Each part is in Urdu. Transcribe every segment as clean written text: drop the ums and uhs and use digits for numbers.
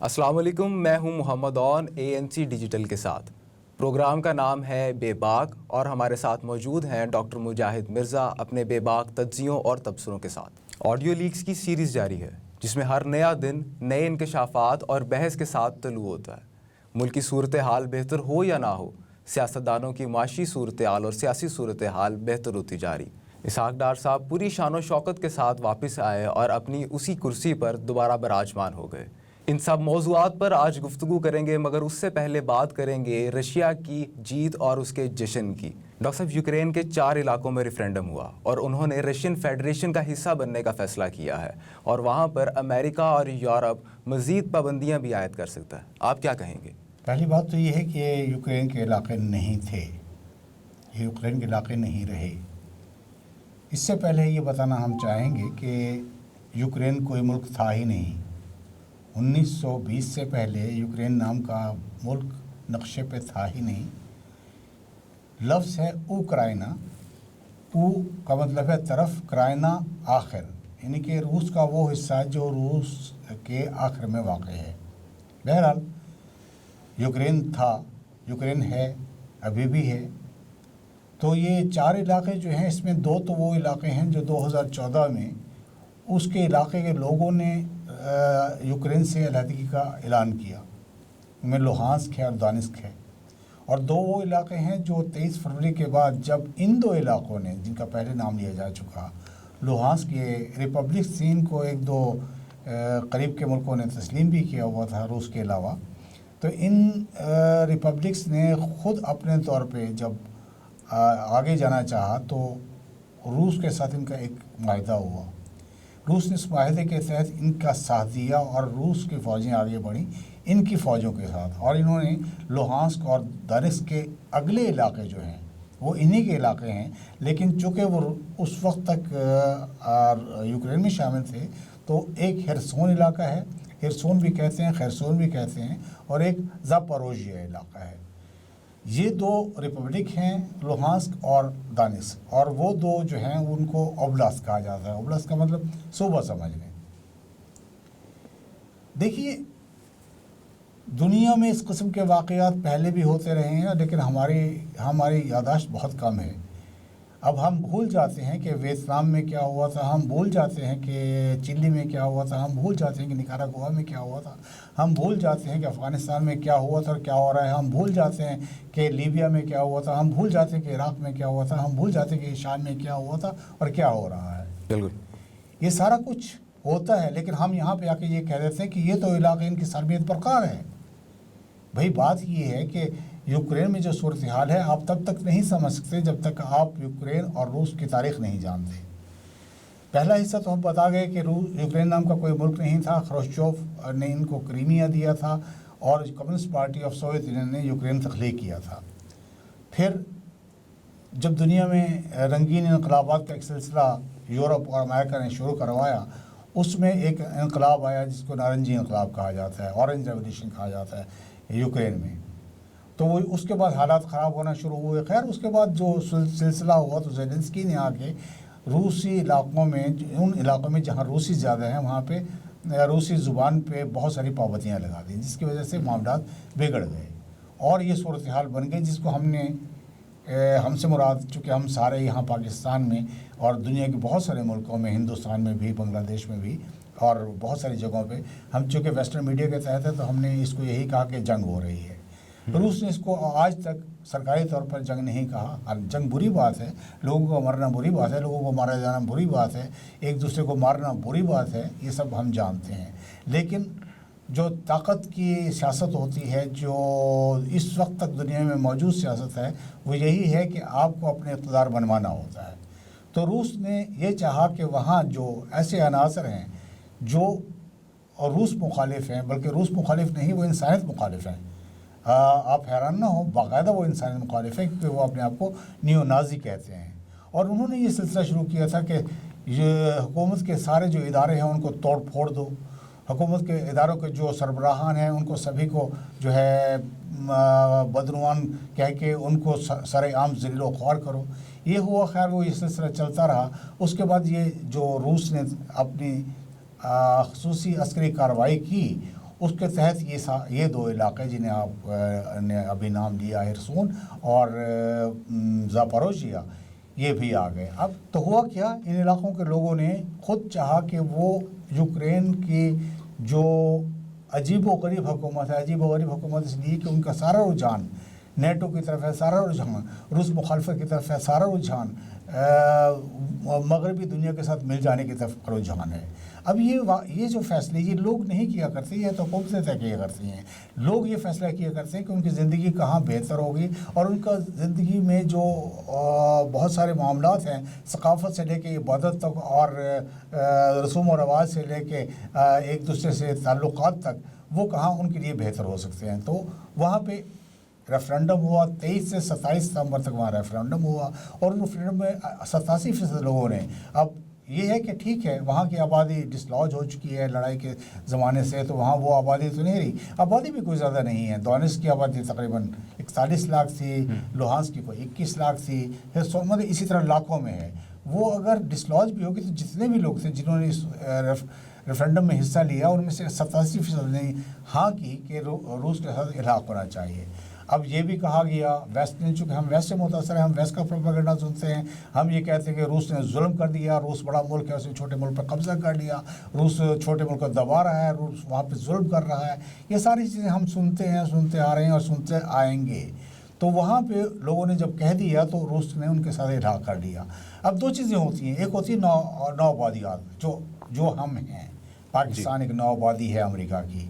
السلام علیکم، میں ہوں محمد اون ANC ڈیجیٹل کے ساتھ۔ پروگرام کا نام ہے بے باک اور ہمارے ساتھ موجود ہیں ڈاکٹر مجاہد مرزا اپنے بے باک تجزیوں اور تبصروں کے ساتھ۔ آڈیو لیکس کی سیریز جاری ہے جس میں ہر نیا دن نئے انکشافات اور بحث کے ساتھ طلوع ہوتا ہے۔ ملکی صورتحال بہتر ہو یا نہ ہو، سیاستدانوں کی معاشی صورتحال اور سیاسی صورتحال بہتر ہوتی جا رہی۔ اسحاق ڈار صاحب پوری شان و شوکت کے ساتھ واپس آئے اور اپنی اسی کرسی پر دوبارہ براجمان ہو گئے۔ ان سب موضوعات پر آج گفتگو کریں گے، مگر اس سے پہلے بات کریں گے رشیا کی جیت اور اس کے جشن کی۔ ڈاکٹر صاحب، یوکرین کے 4 علاقوں میں ریفرینڈم ہوا اور انہوں نے رشین فیڈریشن کا حصہ بننے کا فیصلہ کیا ہے، اور وہاں پر امریکہ اور یورپ مزید پابندیاں بھی عائد کر سکتا ہے۔ آپ کیا کہیں گے؟ پہلی بات تو یہ ہے کہ یوکرین کے علاقے نہیں تھے، یوکرین کے علاقے نہیں رہے۔ اس سے پہلے یہ بتانا ہم چاہیں گے کہ یوکرین کوئی ملک تھا ہی نہیں۔ 1920 سے پہلے یوکرین نام کا ملک نقشے پہ تھا ہی نہیں۔ لفظ ہے اوکرائنا، او کا مطلب ہے طرف، کرائنا آخر، یعنی کہ روس کا وہ حصہ جو روس کے آخر میں واقع ہے۔ بہرحال یوکرین تھا، یوکرین ہے، ابھی بھی ہے۔ تو یہ 4 علاقے جو ہیں، اس میں 2 تو وہ علاقے ہیں جو 2014 میں اس کے علاقے کے لوگوں نے یوکرین سے علیحدگی کا اعلان کیا، ان میں لوہانسک ہے اور دانسک ہے۔ اور 2 وہ علاقے ہیں جو 23 فروری کے بعد جب ان 2 علاقوں نے، جن کا پہلے نام لیا جا چکا، لوہانسک یہ ریپبلک تھی، ان کو 1-2 قریب کے ملکوں نے تسلیم بھی کیا ہوا تھا روس کے علاوہ۔ تو ان ریپبلکس نے خود اپنے طور پہ جب آگے جانا چاہا تو روس کے ساتھ ان کا ایک معاہدہ ہوا۔ روس نے اس معاہدے کے تحت ان کا ساتھ دیا اور روس کی فوجیں آگے بڑھیں ان کی فوجوں کے ساتھ، اور انہوں نے لوہانسک اور دانسک کے اگلے علاقے جو ہیں وہ انہی کے علاقے ہیں، لیکن چونکہ وہ اس وقت تک یوکرین میں شامل تھے تو ایک ہیرسون علاقہ ہے، ہیرسون بھی کہتے ہیں، خیرسون بھی کہتے ہیں، اور ایک زاپاروژیہ علاقہ ہے۔ یہ 2 ریپبلک ہیں، لوہانسک اور دانسک، اور وہ 2 جو ہیں ان کو اوبلاست کہا جاتا ہے۔ اوبلاست کا مطلب صوبہ سمجھ لیں۔ دیکھیے، دنیا میں اس قسم کے واقعات پہلے بھی ہوتے رہے ہیں، لیکن ہماری یادداشت بہت کم ہے۔ اب ہم بھول جاتے ہیں کہ ویتنام میں کیا ہوا تھا، ہم بھول جاتے ہیں کہ چلی میں کیا ہوا تھا، ہم بھول جاتے ہیں کہ نکاراگوا میں کیا ہوا تھا، ہم بھول جاتے ہیں کہ افغانستان میں کیا ہوا تھا اور کیا ہو رہا ہے، ہم بھول جاتے ہیں کہ لیبیا میں کیا ہوا تھا، ہم بھول جاتے ہیں کہ عراق میں کیا ہوا تھا، ہم بھول جاتے ہیں کہ شام میں کیا ہوا تھا اور کیا ہو رہا ہے۔ بالکل، یہ سارا کچھ ہوتا ہے، لیکن ہم یہاں پہ آ کے یہ کہہ دیتے ہیں کہ یہ تو علاقے ان کی سربیت برقرار ہے۔ بھائی بات یہ ہے کہ یوکرین میں جو صورتحال ہے آپ تب تک نہیں سمجھ سکتے جب تک آپ یوکرین اور روس کی تاریخ نہیں جانتے۔ پہلا حصہ تو ہم بتا گئے کہ یوکرین نام کا کوئی ملک نہیں تھا، خروشچوف نے ان کو کرائمیا دیا تھا اور communist party of Soviet union نے یوکرین تخلیق کیا تھا۔ پھر جب دنیا میں رنگین انقلابات کا ایک سلسلہ یورپ اور امریکہ نے شروع کروایا، اس میں ایک انقلاب آیا جس کو نارنجی انقلاب کہا جاتا ہے، اورنج ریولیوشن کہا جاتا ہے یوکرین میں۔ تو وہ اس کے بعد حالات خراب ہونا شروع ہوئے۔ خیر اس کے بعد جو سلسلہ ہوا تو زیلنسکی نے آ کے روسی علاقوں میں، ان علاقوں میں جہاں روسی زیادہ ہیں وہاں پہ روسی زبان پہ بہت ساری پابندیاں لگا دیں، جس کی وجہ سے معاملات بگڑ گئے اور یہ صورتحال بن گئی، جس کو ہم سے مراد، چونکہ ہم سارے یہاں پاکستان میں اور دنیا کے بہت سارے ملکوں میں، ہندوستان میں بھی، بنگلہ دیش میں بھی اور بہت ساری جگہوں پہ، ہم چونکہ ویسٹرن میڈیا کے تحت ہے تو ہم نے اس کو یہی کہا کہ جنگ ہو رہی ہے۔ روس نے اس کو آج تک سرکاری طور پر جنگ نہیں کہا۔ جنگ بری بات ہے، لوگوں کو مرنا بری بات ہے، لوگوں کو مارا جانا بری بات ہے، ایک دوسرے کو مارنا بری بات ہے، یہ سب ہم جانتے ہیں۔ لیکن جو طاقت کی سیاست ہوتی ہے، جو اس وقت تک دنیا میں موجود سیاست ہے، وہ یہی ہے کہ آپ کو اپنے اقتدار بنوانا ہوتا ہے۔ تو روس نے یہ چاہا کہ وہاں جو ایسے عناصر ہیں جو روس مخالف ہیں، بلکہ روس مخالف نہیں، وہ انسانیت مخالف ہیں، آپ حیران نہ ہو، باقاعدہ وہ انسانیت مخالف ہیں، کیونکہ وہ اپنے آپ کو نیو نازی کہتے ہیں۔ اور انہوں نے یہ سلسلہ شروع کیا تھا کہ یہ حکومت کے سارے جو ادارے ہیں ان کو توڑ پھوڑ دو، حکومت کے اداروں کے جو سربراہان ہیں ان کو سبھی کو جو ہے بدعنوان کہہ کے ان کو سر عام ذلیل و خوار کرو۔ یہ ہوا، خیر وہ یہ سلسلہ چلتا رہا۔ اس کے بعد یہ جو روس نے اپنی خصوصی عسکری کارروائی کی، اس کے تحت یہ دو علاقے جنہیں آپ نے ابھی نام لیا ہرسون اور زاپاروژیا یہ بھی آ گئے. اب تو ہوا کیا, ان علاقوں کے لوگوں نے خود چاہا کہ وہ یوکرین کی جو عجیب و غریب حکومت ہے, عجیب و غریب حکومت اس لیے کہ ان کا سارا رجحان نیٹو کی طرف ہے, سارا رجحان روس مخالفت کی طرف ہے, سارا رجحان مغربی دنیا کے ساتھ مل جانے کی طرف رجحان ہے. اب یہ جو فیصلے یہ لوگ نہیں کیا کرتے, یہ تو حکومتیں طے کیا کرتی ہیں. لوگ یہ فیصلہ کیا کرتے ہیں کہ ان کی زندگی کہاں بہتر ہوگی, اور ان کا زندگی میں جو بہت سارے معاملات ہیں, ثقافت سے لے کے عبادت تک اور رسوم و رواج سے لے کے ایک دوسرے سے تعلقات تک, وہ کہاں ان کے لیے بہتر ہو سکتے ہیں. تو وہاں پہ ریفرینڈم ہوا 23 سے 27 ستمبر تک وہاں ریفرینڈم ہوا, اور ان ریفرینڈم میں 87% لوگوں نے, اب یہ ہے کہ ٹھیک ہے وہاں کی آبادی ڈسلوج ہو چکی ہے لڑائی کے زمانے سے, تو وہاں وہ آبادی تو نہیں رہی, آبادی بھی کوئی زیادہ نہیں ہے. دونیٹسک کی آبادی تقریباً 41 لاکھ تھی, لوہانسک کی کوئی 21 لاکھ تھی, مطلب اسی طرح لاکھوں میں ہے. وہ اگر ڈسلوج بھی ہوگی تو جتنے بھی لوگ تھے جنہوں نے اس ریفرینڈم میں حصہ لیا, ان میں سے 87% نے ہاں کی کہ روس کے ساتھ الحاق ہونا چاہیے. اب یہ بھی کہا گیا ویسٹ نے, چونکہ ہم ویسٹ سے متاثر ہیں, ہم ویسٹ کا پروپیگنڈا سنتے ہیں, ہم یہ کہتے ہیں کہ روس نے ظلم کر دیا, روس بڑا ملک ہے اس نے چھوٹے ملک پر قبضہ کر لیا, روس چھوٹے ملک کو دبا رہا ہے, روس وہاں پہ ظلم کر رہا ہے. یہ ساری چیزیں ہم سنتے ہیں, سنتے آ رہے ہیں اور سنتے آئیں گے. تو وہاں پہ لوگوں نے جب کہہ دیا تو روس نے ان کے ساتھ الحاق کر لیا. اب دو چیزیں ہوتی ہیں, ایک ہوتی ہے نو آبادیات جو ہم ہیں, پاکستان ایک نو آبادی ہے امریکہ کی,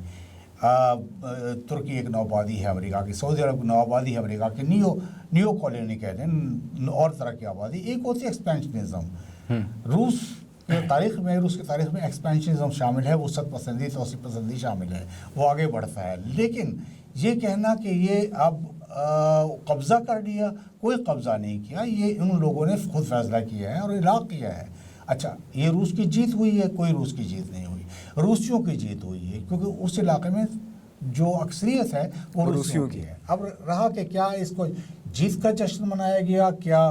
ترکی ایک نو آبادی ہے امریکہ کی, سعودی عرب نو آبادی ہے امریکہ کی, نیو کالونی کہتے ہیں اور طرح کی آبادی. ایک ہوتی ہے ایکسپینشنزم. روس کی تاریخ میں ایکسپینشنزم شامل ہے, وسعت پسندی توسیع پسندی شامل ہے, وہ آگے بڑھتا ہے. لیکن یہ کہنا کہ یہ اب قبضہ کر لیا, کوئی قبضہ نہیں کیا, یہ ان لوگوں نے خود فیصلہ کیا ہے اور الحاق کیا ہے. اچھا یہ روس کی جیت ہوئی ہے؟ کوئی روس کی جیت نہیں ہوئی, روسیوں کی جیت ہوئی ہے, کیونکہ اس علاقے میں جو اکثریت ہے وہ روسیوں کی ہے. اب رہا کہ کیا اس کو جیت کا جشن منایا گیا, کیا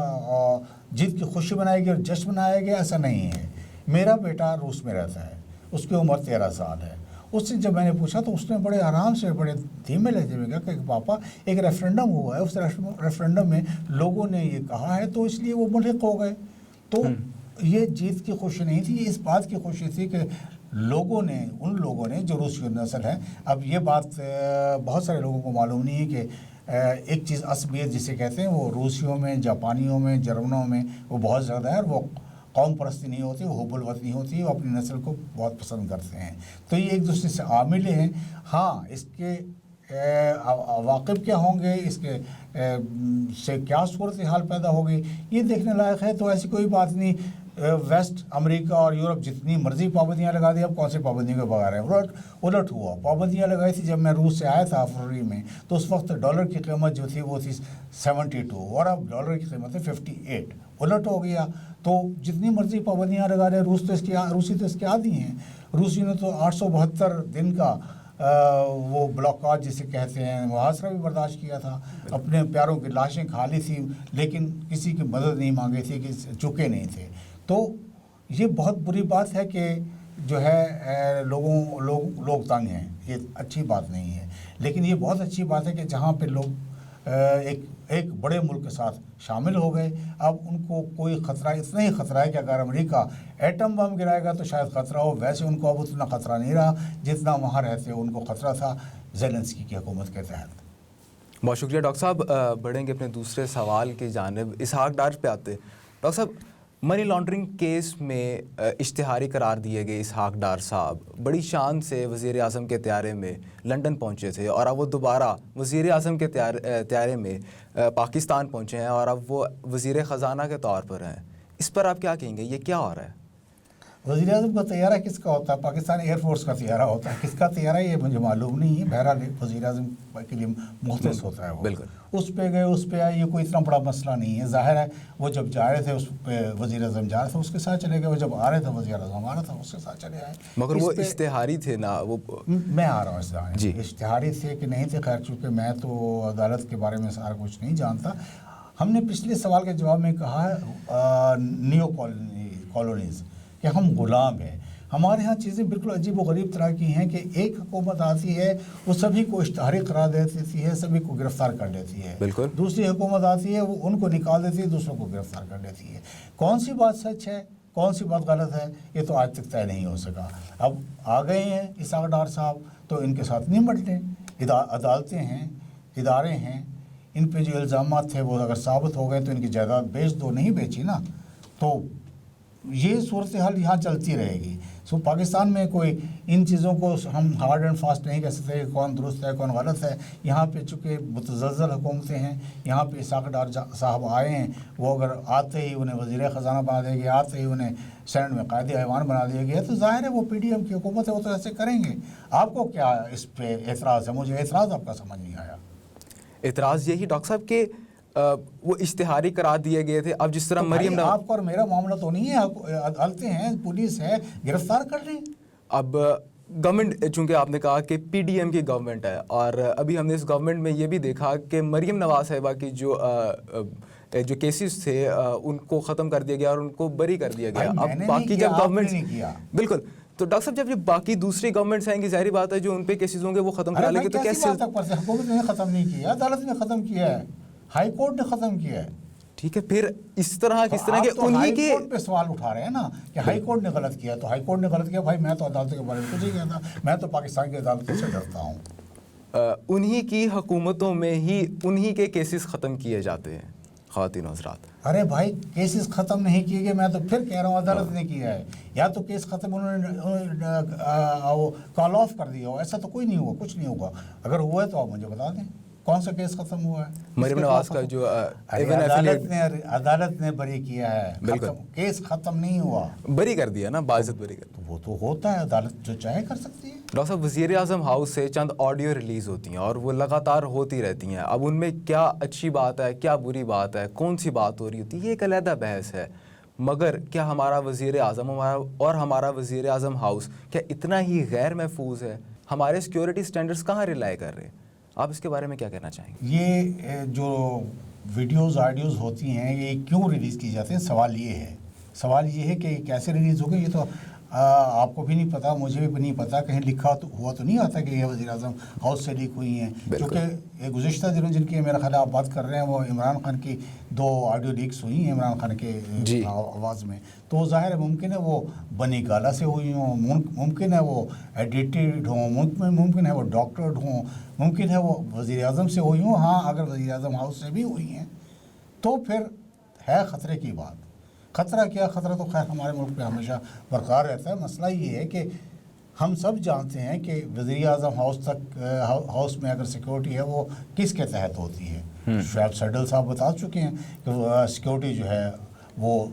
جیت کی خوشی منائی گئی اور جشن منایا گیا, ایسا نہیں ہے. میرا بیٹا روس میں رہتا ہے, اس کی عمر 13 سال ہے. اس سے جب میں نے پوچھا تو اس نے بڑے آرام سے بڑے دھیمے لہجے میں کہا کہ پاپا ایک ریفرینڈم ہوا ہے, اس ریفرینڈم میں لوگوں نے یہ کہا ہے تو اس لیے وہ ملحق ہو گئے. تو یہ جیت کی خوشی نہیں تھی, یہ اس بات کی خوشی تھی کہ ان لوگوں نے جو روسی نسل ہے, اب یہ بات بہت سارے لوگوں کو معلوم نہیں ہے کہ ایک چیز عصبیت جسے کہتے ہیں وہ روسیوں میں, جاپانیوں میں, جرمنوں میں وہ بہت زیادہ ہے, اور وہ قوم پرستی نہیں ہوتی, وہ حب الوطنی ہوتی ہے, وہ اپنی نسل کو بہت پسند کرتے ہیں. تو یہ ایک دوسرے سے عامل ہیں. ہاں اس کے عواقب کیا ہوں گے, اس کے سے کیا صورتحال پیدا ہوگی, یہ دیکھنے لائق ہے. تو ایسی کوئی بات نہیں, ویسٹ امریکہ اور یورپ جتنی مرضی پابندیاں لگا دی, اب کون سی پابندیوں کے بغیر ہے. الٹ ہوا, پابندیاں لگائی تھی جب میں روس سے آیا تھا فروری میں, تو اس وقت ڈالر کی قیمت جو تھی وہ تھی 72 اور اب ڈالر کی قیمت ہے 58. الٹ ہو گیا. تو جتنی مرضی پابندیاں لگا رہے, روسی تو اس کے عادی ہیں. روسی نے تو 872 دن کا وہ بلاکاج جسے کہتے ہیں محاصرہ بھی برداشت کیا تھا, اپنے پیاروں کی لاشیں کھا لی تھی, لیکن کسی کی مدد نہیں مانگی تھی, کہ چکے نہیں تھے. تو یہ بہت بری بات ہے کہ جو ہے لوگ تنگ ہیں, یہ اچھی بات نہیں ہے. لیکن یہ بہت اچھی بات ہے کہ جہاں پہ لوگ ایک بڑے ملک کے ساتھ شامل ہو گئے. اب ان کو کوئی خطرہ, اتنا ہی خطرہ ہے کہ اگر امریکہ ایٹم بم گرائے گا تو شاید خطرہ ہو, ویسے ان کو اب اتنا خطرہ نہیں رہا جتنا وہاں رہتے ان کو خطرہ تھا زیلنسکی کی حکومت کے تحت. بہت شکریہ ڈاکٹر صاحب. بڑھیں گے اپنے دوسرے سوال کی جانب, اسحاق ڈار پہ آتے. ڈاکٹر صاحب, منی لانڈرنگ کیس میں اشتہاری قرار دیے گئے اسحاق ڈار صاحب بڑی شان سے وزیر اعظم کے طیارے میں لنڈن پہنچے تھے, اور اب وہ دوبارہ وزیر اعظم کے طیارے میں پاکستان پہنچے ہیں, اور اب وہ وزیر خزانہ کے طور پر ہیں. اس پر آپ کیا کہیں گے, یہ کیا ہو رہا ہے؟ وزیر اعظم کا طیارہ کس کا ہوتا ہے؟ پاکستان ایئر فورس کا طیارہ ہوتا ہے. کس کا طیارہ یہ مجھے معلوم نہیں ہے. بہرحال وزیر اعظم کے لیے مختص ہوتا ہے وہ. بالکل. اس پہ گئے, اس پہ آئے, یہ کوئی اتنا بڑا مسئلہ نہیں ہے. ظاہر ہے وہ جب جا رہے تھے اس پہ وزیر اعظم جا رہے تھے اس کے ساتھ چلے گئے, وہ جب آ رہے تھے وزیر اعظم آ رہا تھا اس کے ساتھ چلے آئے. مگر وہ اشتہاری تھے نا, وہ میں آ رہا ہوں اس اشتہاری تھے کہ نہیں تھے. خیر چونکہ میں تو عدالت کے بارے میں سارا کچھ نہیں جانتا. ہم نے پچھلے سوال کے جواب میں کہا نیو کالونیز کہ ہم غلام ہیں. ہمارے ہاں چیزیں بالکل عجیب و غریب طرح کی ہیں کہ ایک حکومت آتی ہے وہ سبھی کو اشتہاری قرار دیتی ہے, سبھی کو گرفتار کر لیتی ہے. بالکل. دوسری حکومت آتی ہے وہ ان کو نکال دیتی ہے, دوسروں کو گرفتار کر لیتی ہے. کون سی بات سچ ہے, کون سی بات غلط ہے, یہ تو آج تک طے نہیں ہو سکا. اب آ گئے ہیں اسحاق ڈار صاحب تو ان کے ساتھ نمٹ لیں. عدالتیں ہیں, ادارے ہیں, ان پہ جو الزامات تھے وہ اگر ثابت ہو گئے تو ان کی جائیداد بیچ دو. نہیں بیچی نا, تو یہ صورتحال یہاں چلتی رہے گی. پاکستان میں کوئی ان چیزوں کو ہم ہارڈ اینڈ فاسٹ نہیں کہہ سکتے کہ کون درست ہے کون غلط ہے. یہاں پہ چونکہ متزلزل حکومتیں ہیں, یہاں پہ اسحاق ڈار صاحب آئے ہیں, وہ اگر آتے ہی انہیں وزیر خزانہ بنا دیا گیا, آتے ہی انہیں سینٹ میں قائد ایوان بنا دیا گیا, تو ظاہر ہے وہ پی ڈی ایم کی حکومت ہے, وہ تو ایسے کریں گے. آپ کو کیا اس پہ اعتراض ہے؟ مجھے اعتراض آپ کا سمجھ نہیں آیا. اعتراض یہی ڈاکٹر صاحب کہ وہ اشتہاری قرار دیے گئے تھے. اب جس طرح مریم آپ کا اور میرا معاملہ تو نہیں ہے, عدالتیں ہیں, پولیس ہے, گرفتار کر رہی. اب گورنمنٹ, چونکہ آپ نے کہا کہ پی ڈی ایم کی گورنمنٹ ہے, اور ابھی ہم نے اس گورنمنٹ میں یہ بھی دیکھا کہ مریم نواز صاحبہ کی جو کیسز تھے ان کو ختم کر دیا گیا اور ان کو بری کر دیا گیا. اب باقی جب گورنمنٹ, بالکل, تو ڈاکٹر صاحب جب باقی دوسری گورنمنٹس آئیں گی, ظاہری بات ہے جو ان پہ کیسز ہوں گے وہ ختم کرا لیں گے. تو کیسے حکومت نے ختم نہیں کیا, عدالت نے ختم کیا ہے, ہائی کورٹ نے ختم کیا ہے. ٹھیک ہے, پھر اس طرح کس طرح کے انہی کے ہائی کورٹ پہ سوال اٹھا رہے ہیں نا کہ ہائی کورٹ نے غلط کیا. تو ہائی کورٹ نے غلط کیا, بھائی میں تو عدالتوں کے بارے میں کچھ نہیں کہتا, میں تو پاکستان کی عدالتوں سے ڈرتا ہوں. انہی کی حکومتوں میں ہی انہی کے کیسز ختم کیے جاتے ہیں خواتین و حضرات. ارے بھائی کیسز ختم نہیں کیے گئے, میں تو پھر کہہ رہا ہوں عدالت نے کیا ہے. یا تو کیس ختم انہوں نے کال آف کر دیا ہو, ایسا تو کوئی نہیں ہوا, کچھ نہیں ہوگا. اگر ہوا ہے تو آپ مجھے بتا دیں کون سا کیس ختم ہوا ہے. مریم نواز کا جو عدالت نے بری کیا ہے, کیس ختم نہیں ہوا, بری کر دیا نا, باعزت بری کر دیا. وہ تو ہوتا ہے, عدالت جو چاہے کر سکتی ہے. ڈاکٹر صاحب, وزیر اعظم ہاؤس سے چند آڈیو ریلیز ہوتی ہیں اور وہ لگاتار ہوتی رہتی ہیں. اب ان میں کیا اچھی بات ہے, کیا بری بات ہے, کون سی بات ہو رہی ہوتی ہے, یہ ایک علیحدہ بحث ہے. مگر کیا ہمارا وزیر اعظم اور ہمارا وزیر اعظم ہاؤس کیا اتنا ہی غیر محفوظ ہے؟ ہمارے سیکیورٹی سٹینڈرڈز کہاں ریلائی کر رہے ہیں؟ آپ اس کے بارے میں کیا کہنا چاہیں گے؟ یہ جو ویڈیوز آڈیوز ہوتی ہیں یہ کیوں ریلیز کی جاتی ہیں؟ سوال یہ ہے کہ کیسے ریلیز ہو گئی. یہ تو آپ کو بھی نہیں پتا, مجھے بھی نہیں پتا, کہیں لکھا تو ہوا تو نہیں آتا کہ یہ وزیر اعظم ہاؤس سے لیک ہوئی ہیں. کیونکہ گزشتہ دنوں جن کی میرا خیال آپ بات کر رہے ہیں وہ عمران خان کی 2 آڈیو لیکس ہوئی ہیں عمران خان کے آواز میں. تو ظاہر ہے ممکن ہے وہ بنی گالا سے ہوئی ہوں, ممکن ہے وہ ایڈیٹیڈ ہوں, ممکن ہے وہ ڈاکٹرڈ ہوں, ممکن ہے وہ وزیر اعظم سے ہوئی ہوں. ہاں اگر وزیر اعظم ہاؤس سے بھی ہوئی ہیں تو پھر ہے خطرے کی بات. خطرہ کیا, خطرہ تو خیر ہمارے ملک پہ ہمیشہ برقرار رہتا ہے. مسئلہ یہ ہے کہ ہم سب جانتے ہیں کہ وزیر اعظم ہاؤس میں اگر سیکیورٹی ہے وہ کس کے تحت ہوتی ہے. شعیب سیڈل صاحب بتا چکے ہیں کہ سیکیورٹی جو ہے وہ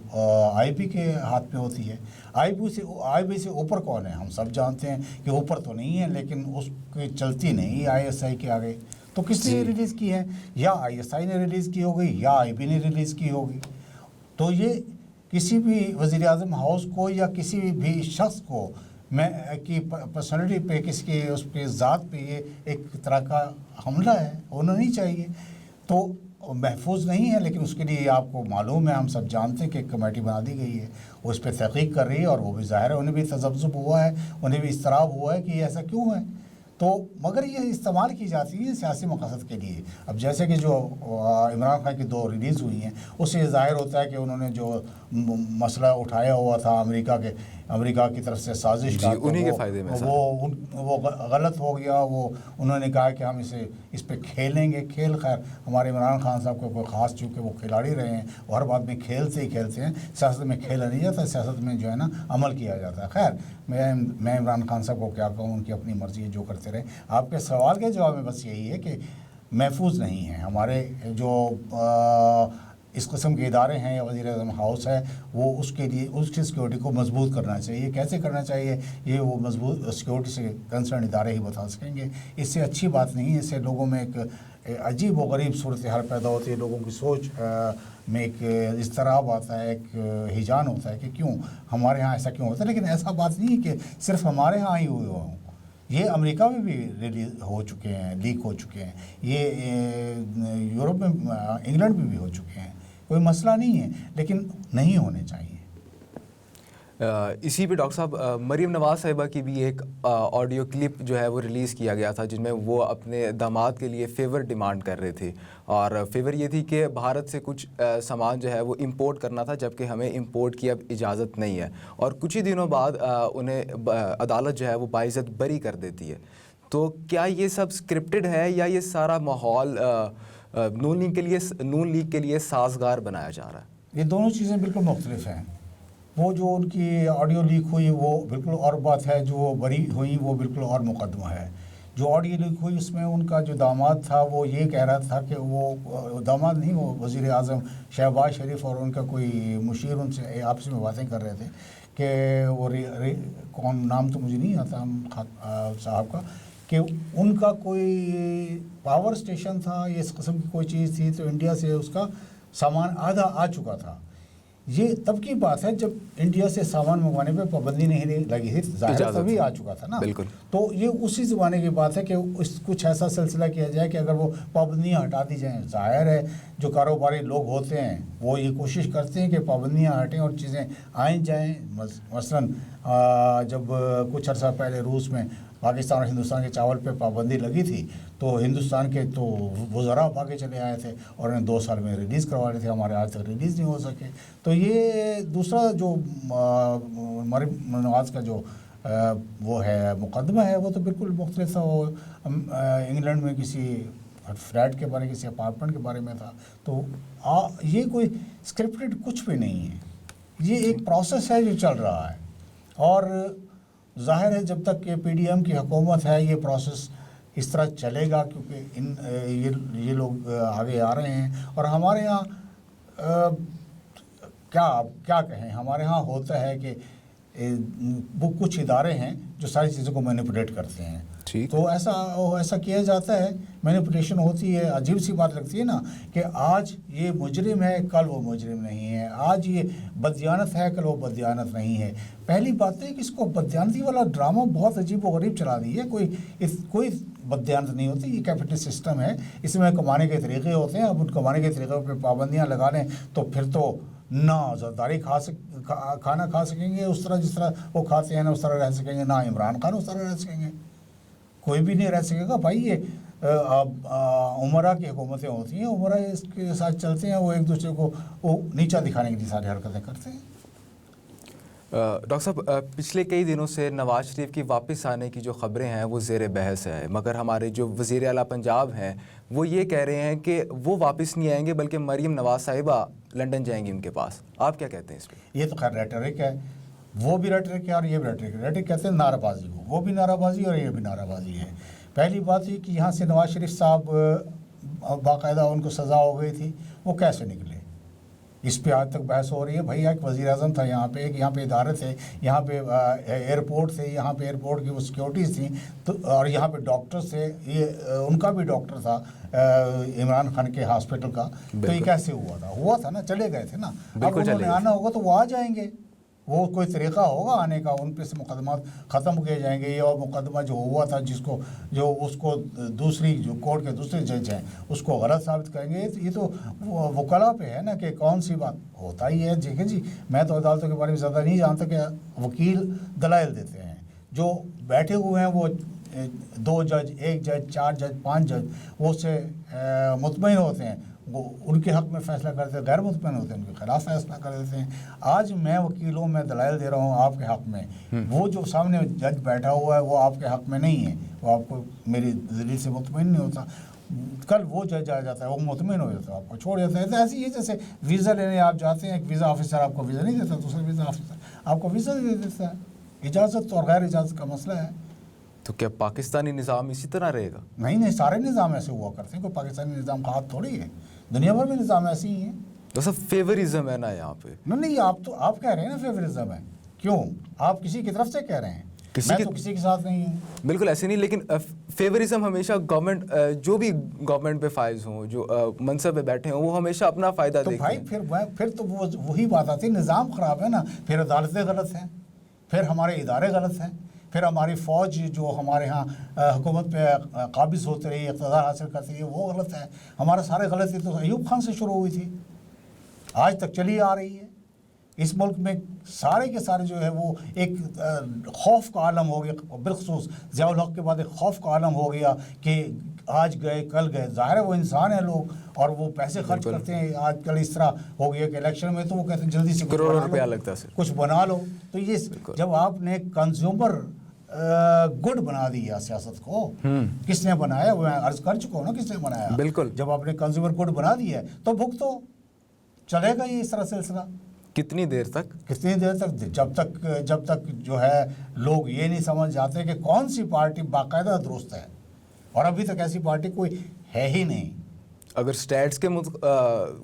آئی بی کے ہاتھ میں ہوتی ہے. آئی بی سے اوپر کون ہے؟ ہم سب جانتے ہیں کہ اوپر تو نہیں ہے, لیکن اس کی چلتی نہیں آئی ایس آئی کے آگے. تو کس نے ریلیز کی ہے؟ یا آئی ایس آئی نے ریلیز کی ہوگی یا آئی بی نے ریلیز کی ہوگی. تو یہ کسی بھی وزیر اعظم ہاؤس کو یا کسی بھی شخص کو کی پرسنالٹی پہ, کسی کے اس پہ ذات پہ یہ ایک طرح کا حملہ ہے, ہونا نہیں چاہیے. تو محفوظ نہیں ہے, لیکن اس کے لیے آپ کو معلوم ہے, ہم سب جانتے ہیں کہ ایک کمیٹی بنا دی گئی ہے, وہ اس پہ تحقیق کر رہی ہے. اور وہ بھی ظاہر ہے انہیں بھی تذبذب ہوا ہے, انہیں بھی اضطراب ہوا ہے کہ یہ ایسا کیوں ہے. تو مگر یہ استعمال کی جاتی ہے سیاسی مقاصد کے لیے. اب جیسے کہ جو عمران خان کی 2 ریلیز ہوئی ہیں اس سے ظاہر ہوتا ہے کہ انہوں نے جو مسئلہ اٹھایا ہوا تھا امریکہ کی طرف سے سازش کا, انہی کے فائدے میں وہ غلط ہو گیا. وہ انہوں نے کہا کہ ہم اس پہ کھیلیں گے. کھیل خیر ہمارے عمران خان صاحب کو کوئی خاص, چونکہ وہ کھلاڑی رہے ہیں, اور ہر بات میں کھیلتے ہی کھیلتے ہیں. سیاست میں کھیلا نہیں جاتا, سیاست میں جو ہے نا عمل کیا جاتا ہے. خیر میں عمران خان صاحب کو کیا کہوں, ان کی اپنی مرضی ہے, جو کرتے رہے. آپ کے سوال کے جواب میں بس یہی ہے کہ محفوظ نہیں ہیں ہمارے جو اس قسم کے ادارے ہیں یا وزیر اعظم ہاؤس ہے. وہ اس کے لیے اس کی سیکیورٹی کو مضبوط کرنا چاہیے. کیسے کرنا چاہیے یہ وہ مضبوط سیکیورٹی سے کنسرن ادارے ہی بتا سکیں گے. اس سے اچھی بات نہیں ہے. اس سے لوگوں میں ایک عجیب و غریب صورتحال پیدا ہوتی ہے, لوگوں کی سوچ میں ایک اضطراب آتا ہے, ایک ہیجان ہوتا ہے کہ کیوں ہمارے ہاں ایسا کیوں ہوتا ہے. لیکن ایسا بات نہیں کہ صرف ہمارے ہاں ہی ہوئے ہوں, یہ امریکہ میں بھی ریلیز ہو چکے ہیں, لیک ہو چکے ہیں. یہ یورپ میں, انگلینڈ میں بھی ہو چکے ہیں. کوئی مسئلہ نہیں ہے, لیکن نہیں ہونے چاہیے. اسی پہ ڈاکٹر صاحب مریم نواز صاحبہ کی بھی ایک آڈیو کلپ جو ہے وہ ریلیز کیا گیا تھا، جن میں وہ اپنے داماد کے لیے فیور ڈیمانڈ کر رہے تھے، اور فیور یہ تھی کہ بھارت سے کچھ سامان جو ہے وہ امپورٹ کرنا تھا، جبکہ ہمیں امپورٹ کی اب اجازت نہیں ہے، اور کچھ ہی دنوں بعد انہیں عدالت جو ہے وہ باعزت بری کر دیتی ہے۔ تو کیا یہ سب اسکرپٹڈ ہے یا یہ سارا ماحول نون لیگ کے لیے سازگار بنایا جا رہا ہے؟ یہ دونوں چیزیں بالکل مختلف ہیں۔ وہ جو ان کی آڈیو لیک ہوئی وہ بالکل اور بات ہے، جو بری ہوئی وہ بالکل اور مقدمہ ہے۔ جو آڈیو لیک ہوئی اس میں ان کا جو داماد تھا وہ یہ کہہ رہا تھا کہ وہ داماد نہیں، وہ وزیر اعظم شہباز شریف اور ان کا کوئی مشیر ان سے آپس میں باتیں کر رہے تھے کہ وہ کون نام تو مجھے نہیں آتا صاحب کا، کہ ان کا کوئی پاور اسٹیشن تھا، اس قسم کی کوئی چیز تھی، تو انڈیا سے اس کا سامان آدھا آ چکا تھا۔ یہ تب کی بات ہے جب انڈیا سے سامان منگوانے پہ پابندی نہیں لگی تھی، ظاہر تبھی آ چکا تھا نا۔ بالکل۔ تو یہ اسی زمانے کی بات ہے کہ کچھ ایسا سلسلہ کیا جائے کہ اگر وہ پابندیاں ہٹا دی جائیں، ظاہر ہے جو کاروباری لوگ ہوتے ہیں وہ یہ کوشش کرتے ہیں کہ پابندیاں ہٹیں اور چیزیں آئیں جائیں۔ مثلاً جب کچھ عرصہ پہلے روس میں پاکستان اور ہندوستان کے چاول پہ پابندی لگی تھی تو ہندوستان کے تو وزراء بھاگے چلے آئے تھے اور انہیں 2 سال میں ریلیز کروا رہے تھے، ہمارے آج تک ریلیز نہیں ہو سکے۔ تو یہ دوسرا جو مریم نواز کا جو وہ ہے مقدمہ ہے وہ تو بالکل مختلف تھا۔ وہ انگلینڈ میں کسی فلیٹ کے بارے کسی اپارٹمنٹ کے بارے میں تھا۔ تو یہ کوئی اسکرپٹڈ کچھ بھی نہیں ہے، یہ ایک پروسیس ہے جو چل رہا ہے، اور ظاہر ہے جب تک کہ پی ڈی ایم کی حکومت ہے یہ پروسیس اس طرح چلے گا، کیونکہ یہ لوگ آگے آ رہے ہیں۔ اور ہمارے ہاں کیا کہیں، ہمارے ہاں ہوتا ہے کہ وہ کچھ ادارے ہیں جو ساری چیزوں کو مینیپولیٹ کرتے ہیں، تو ایسا کیا جاتا ہے، مینیپولیشن ہوتی ہے۔ عجیب سی بات لگتی ہے نا کہ آج یہ مجرم ہے کل وہ مجرم نہیں ہے، آج یہ بدیانت ہے کل وہ بدیانت نہیں ہے۔ پہلی بات ہے کہ اس کو بدیانتی والا ڈرامہ بہت عجیب و غریب چلا دی ہے، کوئی بدیانت نہیں ہوتی، یہ کیپٹلسٹ سسٹم ہے، اس میں کمانے کے طریقے ہوتے ہیں۔ اب ان کمانے کے طریقوں پہ پابندیاں لگا لیں تو پھر تو نہ زرداری کھانا کھا سکیں گے اس طرح جس طرح وہ کھاتے ہیں، نہ اس طرح رہ سکیں گے، نہ عمران خان اس طرح رہ سکیں گے، کوئی بھی نہیں رہ سکے گا۔ بھائی یہ عمرہ کی حکومتیں ہوتی ہیں، عمرہ اس کے ساتھ چلتے ہیں، وہ ایک دوسرے کو وہ نیچا دکھانے کے لیے ساری حرکتیں کرتے ہیں۔ ڈاکٹر صاحب پچھلے کئی دنوں سے نواز شریف کی واپس آنے کی جو خبریں ہیں وہ زیر بحث ہے، مگر ہمارے جو وزیر اعلیٰ پنجاب ہیں وہ یہ کہہ رہے ہیں کہ وہ واپس نہیں آئیں گے بلکہ مریم نواز صاحبہ لنڈن جائیں گی ان کے پاس۔ آپ کیا کہتے ہیں اس پہ؟ یہ تو خیر ریٹرک ہے، وہ بھی ریٹرک ہے اور یہ بھی ریٹرک ہے۔ ریٹرک کہتے ہیں نعرہ بازی کو، وہ بھی نعرہ بازی اور یہ بھی نعرہ بازی ہے۔ پہلی بات یہ کہ یہاں سے نواز شریف صاحب باقاعدہ ان کو سزا ہو گئی تھی، وہ کیسے نکلے، اس پہ آج تک بحث ہو رہی ہے۔ بھائی ایک وزیر اعظم تھا یہاں پہ، یہاں پہ ادارے تھے، یہاں پہ ایئرپورٹ تھے، یہااں پہ ایئرپورٹ کی وہ سیکیورٹیز تھیں، تو اور یہاں پہ ڈاکٹرز تھے، یہ ان کا بھی ڈاکٹر تھا عمران خان کے ہاسپٹل کا، تو یہ کیسے ہوا تھا نا، چلے گئے تھے نا۔ اب انہوں نے آنا ہوگا تو وہ آ جائیں گے، وہ کوئی طریقہ ہوگا آنے کا، ان پہ سے مقدمات ختم کیے جائیں گے۔ یہ اور مقدمہ جو ہوا تھا جو اس کو دوسری جو کورٹ کے دوسرے جج ہیں اس کو غلط ثابت کریں گے، یہ تو وکلا پہ ہے نا کہ کون سی بات ہوتا ہی ہے۔ دیکھیں جی، میں تو عدالتوں کے بارے میں زیادہ نہیں جانتا کہ وکیل دلائل دیتے ہیں، جو بیٹھے ہوئے ہیں وہ 2 جج، 1 جج، 4 جج، 5 جج وہ اس سے مطمئن ہوتے ہیں، وہ ان کے حق میں فیصلہ کرتے ہیں، غیر مطمئن ہوتے ہیں ان کے خلاف فیصلہ کر دیتے ہیں۔ آج میں وکیلوں میں دلائل دے رہا ہوں آپ کے حق میں، وہ جو سامنے جج بیٹھا ہوا ہے وہ آپ کے حق میں نہیں ہے، وہ آپ کو میری دلیل سے مطمئن نہیں ہوتا۔ کل وہ جج آ جاتا ہے، وہ مطمئن ہو جاتا ہے، آپ کو چھوڑ دیتا ہے۔ تو ایسے ہی جیسے ویزا لینے آپ جاتے ہیں، ایک ویزا آفیسر آپ کو ویزا نہیں دیتا، دوسرا ویزا آفیسر آپ کو ویزا دے دیتا ہے۔ اجازت اور غیر اجازت کا مسئلہ ہے۔ تو کیا پاکستانی نظام اسی طرح رہے گا؟ نہیں، سارے نظام ایسے ہوا کرتے ہیں، کوئی پاکستانی نظام خاص تھوڑی ہے، دنیا بھر میں نظام ایسے ہی ہیں۔ تو سب فیوریزم ہے نا یہاں پہ؟ نہیں، آپ کہہ رہے ہیں نا فیوریزم ہے، کیوں آپ کسی کی طرف سے کہہ رہے ہیں؟ میں تو کسی کے ساتھ نہیں ہوں۔ بالکل ایسے نہیں، لیکن فیوریزم ہمیشہ گورنمنٹ، جو بھی گورنمنٹ پہ فائز ہوں، جو منصب پہ بیٹھے ہوں، وہ ہمیشہ اپنا فائدہ دیکھتے ہیں۔ تو بھائی پھر تو وہی بات آتی ہے، نظام خراب ہے نا، پھر عدالتیں غلط ہیں، پھر ہمارے ادارے غلط ہیں، پھر ہماری فوج جو ہمارے ہاں حکومت پہ قابض ہوتی رہی، اقتدار حاصل کرتی رہی، وہ غلط ہے۔ ہمارے سارے غلطی تو ایوب خان سے شروع ہوئی تھی، آج تک چلی آ رہی ہے۔ اس ملک میں سارے کے سارے جو ہے وہ ایک خوف کا عالم ہو گیا، بالخصوص ضیاء الحق کے بعد ایک خوف کا عالم ہو گیا کہ آج گئے کل گئے. ظاہر ہے وہ انسان ہیں لوگ اور وہ پیسے خرچ کرتے ہیں. آج کل اس طرح ہو گیا کہ الیکشن میں تو وہ کہتے ہیں جلدی سے کروڑوں روپیہ لگتا ہے کچھ بنا لو. تو یہ جب آپ نے کنزیومر گڈ بنا دیا سیاست کو، کس نے بنایا؟ وہ میں عرض کر چکا ہوں نا کس نے بنایا. بالکل. جب آپ نے کنزیومر گڈ بنا دیا ہے تو بھگتو، چلے گا یہ اس طرح سلسلہ. کتنی دیر تک؟ کتنی دیر تک؟ جب تک جو ہے لوگ یہ نہیں سمجھ جاتے کہ کون سی پارٹی باقاعدہ درست ہے. اور ابھی تک ایسی پارٹی کوئی ہے ہی نہیں. اگر سٹیٹس کے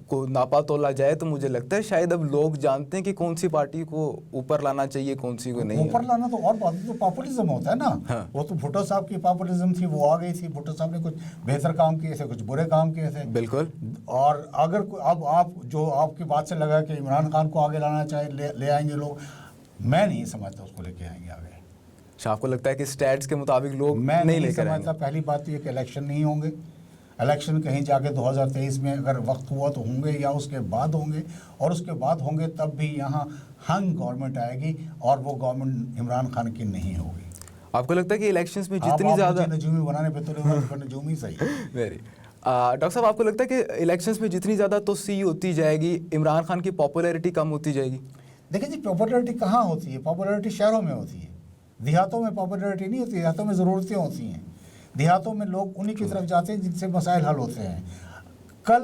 کو ناپا تولا جائے تو مجھے لگتا ہے شاید اب لوگ جانتے ہیں کہ کون سی پارٹی کو اوپر لانا چاہیے، کون سی کو نہیں. اوپر لانا تو اور بات، تو پاپولزم ہوتا ہے نا. وہ تو بھٹو صاحب کی پاپولزم تھی، وہ آ گئی تھی. بھٹو صاحب نے کچھ بہتر کام کیے تھے، کچھ برے کام کیے تھے. بالکل. اور اگر اب آپ کی بات سے لگا کہ عمران خان کو آگے لانا چاہیے، لے آئیں گے لوگ، میں نہیں سمجھتا اس کو لے کے آئیں گے آگے. آپ کو لگتا ہے کہ سٹیٹس کے مطابق لوگ میں نہیں لے کر آئیں سمجھتا. پہلی بات تو یہ کہ الیکشن نہیں ہوں گے. الیکشن کہیں جا کے 2023 میں اگر وقت ہوا تو ہوں گے، یا اس کے بعد ہوں گے. اور اس کے بعد ہوں گے تب بھی یہاں ہنگ گورنمنٹ آئے گی، اور وہ گورنمنٹ عمران خان کی نہیں ہوگی. آپ کو لگتا ہے کہ الیکشنز میں جتنی زیادہ نجومی بنانے پہ تو لوگ نجومی صحیح. ویری ڈاکٹر صاحب، آپ کو لگتا ہے کہ الیکشنز میں جتنی زیادہ توسیع ہوتی جائے گی عمران خان کی پاپولیرٹی کم ہوتی جائے گی؟ دیکھیں جی، پاپولیرٹی کہاں ہوتی ہے؟ پاپولیرٹی شہروں میں ہوتی ہے. دیہاتوں میں پاپولیرٹی نہیں ہوتی. دیہاتوں میں ضرورتیں ہوتی ہیں. دیہاتوں میں لوگ انہی کی طرف جاتے ہیں جن سے مسائل حل ہوتے ہیں. کل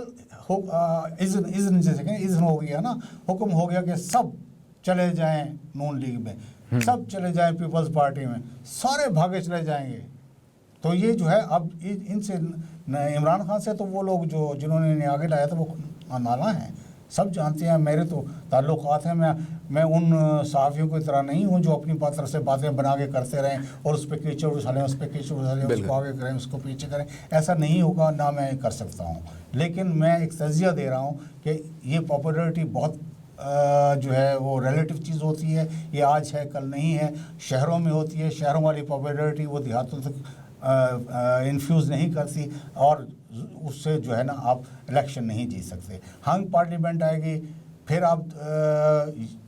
اذن ہو گیا نا، حکم ہو گیا کہ سب چلے جائیں نون لیگ میں، سب چلے جائیں پیپلز پارٹی میں، سارے بھاگے چلے جائیں گے. تو یہ جو ہے اب ان سے عمران خان سے تو وہ لوگ جنہوں نے انہیں آگے لایا تھا وہ نالاں ہیں. سب جانتے ہیں. میرے تو تعلقات ہیں. میں ان صحافیوں کی طرح نہیں ہوں جو اپنی طرف سے باتیں بنا کے کرتے رہیں اور اس پہ کیچڑ اچھالیں، اس پہ کیچڑ اچھالیں، اس کو آگے کریں، اس کو پیچھے کریں. ایسا نہیں ہوگا، نہ میں کر سکتا ہوں. لیکن میں ایک تجزیہ دے رہا ہوں کہ یہ پاپولیرٹی بہت جو ہے وہ ریلیٹو چیز ہوتی ہے. یہ آج ہے کل نہیں ہے. شہروں میں ہوتی ہے. شہروں والی پاپولیرٹی وہ دیہاتوں تک انفیوز نہیں کرتی، اور اس سے جو ہے نا آپ الیکشن نہیں جیت سکتے. ہنگ پارلیمنٹ آئے گی، پھر آپ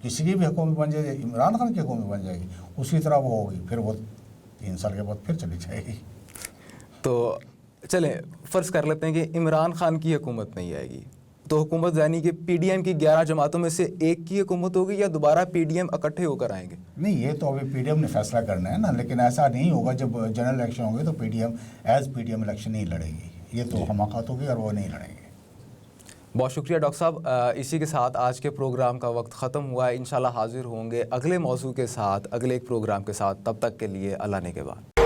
کسی کی بھی حکومت بن جائے گی، عمران خان کی حکومت بن جائے گی، اسی طرح وہ ہوگی. پھر وہ 3 سال کے بعد پھر چلی جائے گی. تو چلیں فرض کر لیتے ہیں کہ عمران خان کی حکومت نہیں آئے گی، تو حکومت یعنی کہ پی ڈی ایم کی 11 جماعتوں میں سے ایک کی حکومت ہوگی، یا دوبارہ پی ڈی ایم اکٹھے ہو کر آئیں گے؟ نہیں، یہ تو ابھی پی ڈی ایم نے فیصلہ کرنا ہے نا. لیکن ایسا نہیں ہوگا. جب جنرل الیکشن ہوں گے تو پی ڈی ایم الیکشن نہیں لڑے گی. یہ تو حماقت ہوگی اور وہ نہیں لڑیں گے. بہت شکریہ ڈاکٹر صاحب. اسی کے ساتھ آج کے پروگرام کا وقت ختم ہوا ہے. انشاءاللہ حاضر ہوں گے اگلے موضوع کے ساتھ، اگلے ایک پروگرام کے ساتھ. تب تک کے لیے اللہ نے کے بعد.